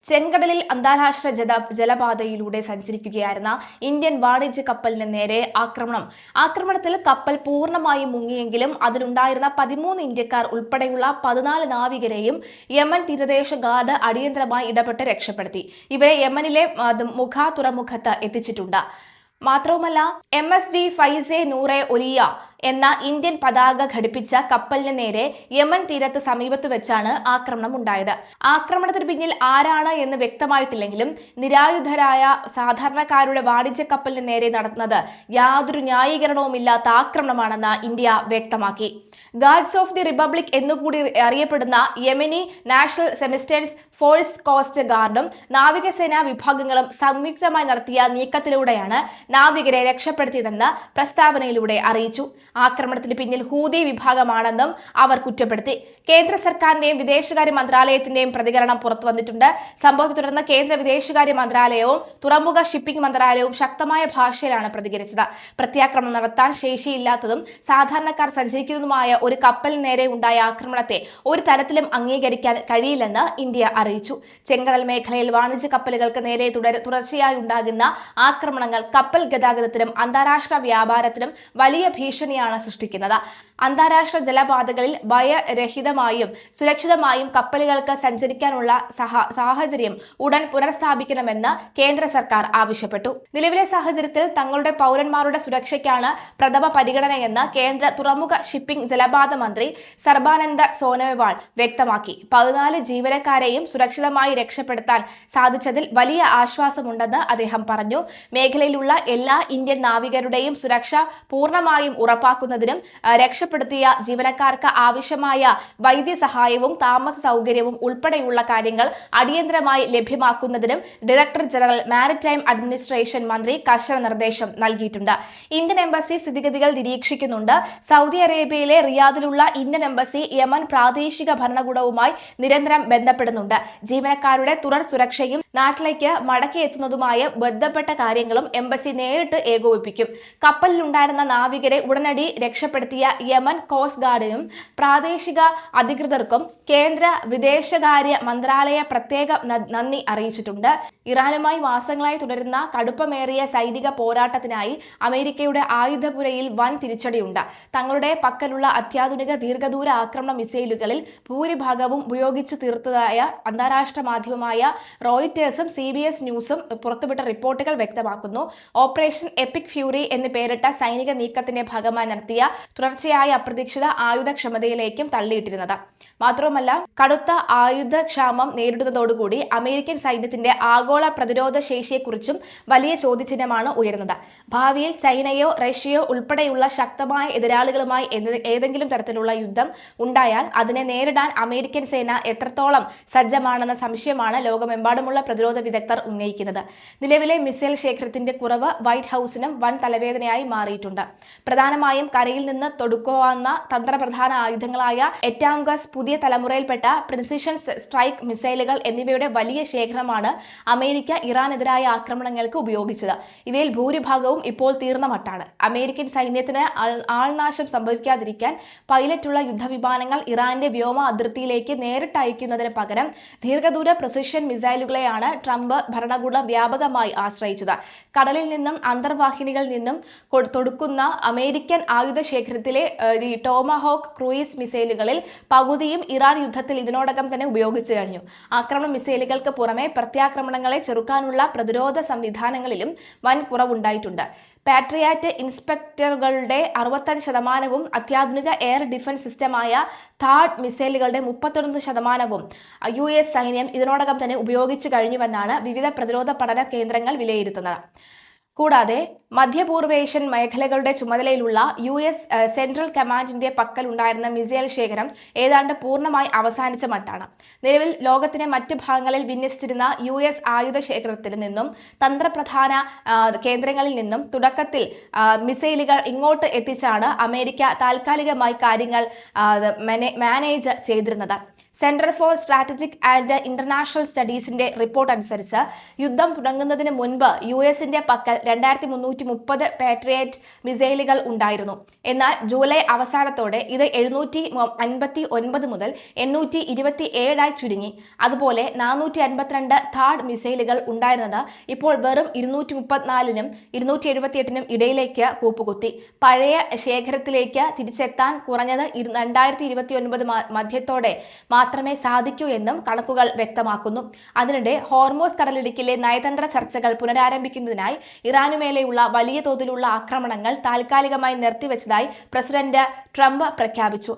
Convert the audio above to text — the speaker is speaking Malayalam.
ചെങ്കടലിൽ അന്താരാഷ്ട്ര ജലപാതയിലൂടെ സഞ്ചരിക്കുകയായിരുന്ന ഇന്ത്യൻ വാണിജ്യ കപ്പലിന് നേരെ ആക്രമണത്തിൽ കപ്പൽ പൂർണ്ണമായും മുങ്ങിയെങ്കിലും അതിലുണ്ടായിരുന്ന 13 ഇന്ത്യക്കാർ ഉൾപ്പെടെയുള്ള 14 നാവികരെയും യമൻ തീരദേശ ഗാർഡ് അടിയന്തരമായി ഇടപെട്ട് രക്ഷപ്പെടുത്തി. ഇവരെ യമനിലെ മുഖ തുറമുഖത്ത് എത്തിച്ചിട്ടുണ്ട്. മാത്രവുമല്ല, MSV ഫൈസെ നൂറെ ഒലിയ എന്ന ഇന്ത്യൻ പതാക ഘടിപ്പിച്ച കപ്പലിന് നേരെ യമൻ തീരത്ത് സമീപത്ത് വെച്ചാണ് ആക്രമണം ഉണ്ടായത്. ആക്രമണത്തിന് പിന്നിൽ ആരാണ് എന്ന് വ്യക്തമായിട്ടില്ലെങ്കിലും നിരായുധരായ സാധാരണക്കാരുടെ വാണിജ്യ കപ്പലിന് നേരെ നടത്തുന്നത് യാതൊരു ന്യായീകരണവുമില്ലാത്ത ആക്രമണമാണെന്ന് ഇന്ത്യ വ്യക്തമാക്കി. ഗാർഡ്സ് ഓഫ് ദി റിപ്പബ്ലിക് എന്നുകൂടി അറിയപ്പെടുന്ന യമനി നാഷണൽ സെമിസ്റ്റേഴ്സ് ഫോഴ്സ് കോസ്റ്റ് ഗാർഡും നാവികസേനാ വിഭാഗങ്ങളും സംയുക്തമായി നടത്തിയ നീക്കത്തിലൂടെയാണ് നാവികരെ രക്ഷപ്പെടുത്തിയതെന്ന് പ്രസ്താവനയിലൂടെ അറിയിച്ചു. ആക്രമണത്തിന് പിന്നിൽ ഹൂതി വിഭാഗമാണെന്നും അവർ കുറ്റപ്പെടുത്തി. കേന്ദ്ര സർക്കാരിന്റെയും വിദേശകാര്യ മന്ത്രാലയത്തിന്റെയും പ്രതികരണം പുറത്തു വന്നിട്ടുണ്ട്. സംഭവത്തെ തുടർന്ന് കേന്ദ്ര വിദേശകാര്യ മന്ത്രാലയവും തുറമുഖ ഷിപ്പിംഗ് മന്ത്രാലയവും ശക്തമായ ഭാഷയിലാണ് പ്രതികരിച്ചത്. പ്രത്യാക്രമണം നടത്താൻ ശേഷിയില്ലാത്തതും സാധാരണക്കാർ സഞ്ചരിക്കുന്നതുമായ ഒരു കപ്പലിന് നേരെ ഉണ്ടായ ആക്രമണത്തെ ഒരു തരത്തിലും അംഗീകരിക്കാൻ കഴിയില്ലെന്ന് ഇന്ത്യ അറിയിച്ചു. ചെങ്കടൽ മേഖലയിൽ വാണിജ്യ കപ്പലുകൾക്ക് നേരെ തുടർച്ചയായി ഉണ്ടാകുന്ന ആക്രമണങ്ങൾ കപ്പൽ ഗതാഗതത്തിനും അന്താരാഷ്ട്ര വ്യാപാരത്തിനും വലിയ ഭീഷണിയാണ് സൃഷ്ടിക്കുന്നത്. അന്താരാഷ്ട്ര ജലപാതകളിൽ ഭയരഹിതമായും സുരക്ഷിതമായും കപ്പലുകൾക്ക് സഞ്ചരിക്കാനുള്ള സാഹചര്യം ഉടൻ പുനഃസ്ഥാപിക്കണമെന്ന് കേന്ദ്ര സർക്കാർ ആവശ്യപ്പെട്ടു. നിലവിലെ സാഹചര്യത്തിൽ തങ്ങളുടെ പൗരന്മാരുടെ സുരക്ഷയ്ക്കാണ് പ്രഥമ പരിഗണനയെന്ന് കേന്ദ്ര തുറമുഖ ഷിപ്പിംഗ് ജലപാത മന്ത്രി സർബാനന്ദ സോനോവാൾ വ്യക്തമാക്കി. 14 ജീവനക്കാരെയും സുരക്ഷിതമായി രക്ഷപ്പെടുത്താൻ സാധിച്ചതിൽ വലിയ ആശ്വാസമുണ്ടെന്ന് അദ്ദേഹം പറഞ്ഞു. മേഖലയിലുള്ള എല്ലാ ഇന്ത്യൻ നാവികരുടെയും സുരക്ഷ പൂർണ്ണമായും ഉറപ്പാക്കുന്നതിനും രക്ഷപ്പെടുത്തിയ ജീവനക്കാർക്ക് ആവശ്യമായ വൈദ്യസഹായവും താമസ സൗകര്യവും ഉൾപ്പെടെയുള്ള കാര്യങ്ങൾ അടിയന്തരമായി ലഭ്യമാക്കുന്നതിനും ഡയറക്ടർ ജനറൽ മാരിടൈം അഡ്മിനിസ്ട്രേഷൻ മന്ത്രി കർശന നിർദ്ദേശം നൽകിയിട്ടുണ്ട്. ഇന്ത്യൻ എംബസി സ്ഥിതിഗതികൾ നിരീക്ഷിക്കുന്നുണ്ട്. സൗദി അറേബ്യയിലെ റിയാദിലുള്ള ഇന്ത്യൻ എംബസി യമൻ പ്രാദേശിക ഭരണകൂടവുമായി നിരന്തരം ബന്ധപ്പെടുന്നുണ്ട്. ജീവനക്കാരുടെ തുടർ സുരക്ഷയും നാട്ടിലേക്ക് മടക്കിയെത്തുന്നതുമായ ബന്ധപ്പെട്ട കാര്യങ്ങളും എംബസി നേരിട്ട് ഏകോപിപ്പിക്കും. കപ്പലിലുണ്ടായിരുന്ന നാവികരെ ഉടനടി രക്ഷപ്പെടുത്തിയ യമൻ കോസ്റ്റ് ഗാർഡിനും പ്രാദേശിക അധികൃതർക്കും കേന്ദ്ര വിദേശകാര്യ മന്ത്രാലയ പ്രത്യേക നന്ദി അറിയിച്ചിട്ടുണ്ട്. ഇറാനുമായി മാസങ്ങളായി തുടരുന്ന കടുപ്പമേറിയ സൈനിക പോരാട്ടത്തിനായി അമേരിക്കയുടെ ആയുധപുരയിൽ വൻ തിരിച്ചടിയുണ്ട്. തങ്ങളുടെ പക്കലുള്ള അത്യാധുനിക ദീർഘദൂര ആക്രമണ മിസൈലുകളിൽ ഭൂരിഭാഗവും ഉപയോഗിച്ചു തീർത്തതായ അന്താരാഷ്ട്ര മാധ്യമമായ റോയിറ്റേഴ്സും CBS ന്യൂസും പുറത്തുവിട്ട റിപ്പോർട്ടുകൾ വ്യക്തമാക്കുന്നു. ഓപ്പറേഷൻ എപ്പിക് ഫ്യൂറി എന്ന് പേരിട്ട സൈനിക നീക്കത്തിന്റെ ഭാഗമായി നടത്തിയ തുടർച്ചയായ അപ്രതീക്ഷിത ആയുധക്ഷമതയിലേക്കും തള്ളിയിട്ടിരുന്നത്. മാത്രവുമല്ല, കടുത്ത ആയുധക്ഷാമം നേരിടുന്നതോടുകൂടി അമേരിക്കൻ സൈന്യത്തിന്റെ ആഗോള പ്രതിരോധ ശേഷിയെക്കുറിച്ചും വലിയ ചോദ്യചിഹ്നമാണ് ഉയരുന്നത്. ഭാവിയിൽ ചൈനയോ റഷ്യയോ ഉൾപ്പെടെയുള്ള ശക്തമായ എതിരാളികളുമായി ഏതെങ്കിലും തരത്തിലുള്ള യുദ്ധം ഉണ്ടായാൽ അതിനെ നേരിടാൻ അമേരിക്കൻ സേന എത്രത്തോളം സജ്ജമാണെന്ന സംശയമാണ് ലോകമെമ്പാടുമുള്ള പ്രതിരോധ വിദഗ്ധർ ഉന്നയിക്കുന്നത്. നിലവിലെ മിസൈൽ ശേഖരത്തിന്റെ കുറവ് വൈറ്റ് ഹൌസിനും വൻ തലവേദനയായി മാറിയിട്ടുണ്ട്. പ്രധാനമായും കരയിൽ നിന്ന് തൊടുക്കാവുന്ന തന്ത്രപ്രധാന ആയുധങ്ങളായ എറ്റാംഗസ്, പുതിയ തലമുറയിൽപ്പെട്ട പ്രിസിഷൻ സ്ട്രൈക്ക് മിസൈലുകൾ എന്നിവയുടെ വലിയ ശേഖരമാണ് അമേരിക്ക ഇറാനെതിരായ ആക്രമണങ്ങൾക്ക് ഉപയോഗിച്ചത്. ഇവയിൽ ഭൂരിഭാഗവും ഇപ്പോൾ തീർന്ന മട്ടാണ്. അമേരിക്കൻ സൈന്യത്തിന് ആൾനാശം സംഭവിക്കാതിരിക്കാൻ പൈലറ്റുള്ള യുദ്ധവിമാനങ്ങൾ ഇറാന്റെ വ്യോമ അതിർത്തിയിലേക്ക് നേരിട്ട് അയക്കുന്നതിന് പകരം ദീർഘദൂര പ്രിസിഷൻ മിസൈലുകളെയാണ് ട്രംപ് ഭരണകൂടം വ്യാപകമായി ആശ്രയിച്ചത്. കടലിൽ നിന്നും അന്തർവാഹിനികളിൽ നിന്നും തൊടുക്കുന്ന അമേരിക്കൻ ആയുധ ശേഖരത്തിലെ ടോമഹോക്ക് ക്രൂയിസ് മിസൈലുകളിൽ പകുതിയും ഇറാൻ യുദ്ധത്തിൽ ഇതിനോടകം തന്നെ ഉപയോഗിച്ചു കഴിഞ്ഞു. ആക്രമണ മിസൈലുകൾക്ക് പുറമെ പ്രത്യാക്രമണങ്ങളെ ചെറുക്കാനുള്ള പ്രതിരോധ സംവിധാനങ്ങളിലും വൻ കുറവുണ്ടായിട്ടുണ്ട്. പാട്രിയാറ്റ് ഇൻസ്പെക്ടറുകളുടെ 65% അത്യാധുനിക എയർ ഡിഫൻസ് സിസ്റ്റമായ താഡ് മിസൈലുകളുടെ 39% US സൈന്യം ഇതിനോടകം തന്നെ ഉപയോഗിച്ചു കഴിഞ്ഞുവെന്നാണ് വിവിധ പ്രതിരോധ പഠന കേന്ദ്രങ്ങൾ വിലയിരുത്തുന്നത്. കൂടാതെ മധ്യപൂർവേഷ്യൻ മേഖലകളുടെ ചുമതലയിലുള്ള US സെൻട്രൽ കമാൻഡിന്റെ പക്കലുണ്ടായിരുന്ന മിസൈൽ ശേഖരം ഏതാണ്ട് പൂർണ്ണമായി അവസാനിച്ച മട്ടാണ്. നിലവിൽ ലോകത്തിന്റെ മറ്റ് ഭാഗങ്ങളിൽ വിന്യസിച്ചിരുന്ന US ആയുധ ശേഖരത്തിൽ നിന്നും തന്ത്രപ്രധാന കേന്ദ്രങ്ങളിൽ നിന്നും തുടക്കത്തിൽ മിസൈലുകൾ ഇങ്ങോട്ട് എത്തിച്ചാണ് അമേരിക്ക താൽക്കാലികമായി കാര്യങ്ങൾ മാനേജ് ചെയ്തിരുന്നത്. Centre for strategic and international സ്റ്റഡീസിന്റെ റിപ്പോർട്ട് അനുസരിച്ച് യുദ്ധം തുടങ്ങുന്നതിന് മുൻപ് US-ന്റെ പക്കൽ 2330 പാട്രിയറ്റ് മിസൈലുകൾ ഉണ്ടായിരുന്നു. എന്നാൽ ജൂലൈ അവസാനത്തോടെ ഇത് 759 മുതൽ 827 ചുരുങ്ങി. അതുപോലെ 452 താഡ് മിസൈലുകൾ ഉണ്ടായിരുന്നത് ഇപ്പോൾ വെറും 234നും 278നും ഇടയിലേക്ക് കൂപ്പുകുത്തി. പഴയ ശേഖരത്തിലേക്ക് തിരിച്ചെത്താൻ കുറഞ്ഞത് 2029 മധ്യത്തോടെ മാത്രമേ സാധിക്കൂ എന്നും കണക്കുകൾ വ്യക്തമാക്കുന്നു. അതിനിടെ ഹോർമോസ് കടലിടുക്കിലെ നയതന്ത്ര ചർച്ചകൾ പുനരാരംഭിക്കുന്നതിനായി ഇറാനുമേലെയുള്ള വലിയ തോതിലുള്ള ആക്രമണങ്ങൾ താൽക്കാലികമായി നിർത്തിവെച്ചതായി പ്രസിഡന്റ് ട്രംപ് പ്രഖ്യാപിച്ചു.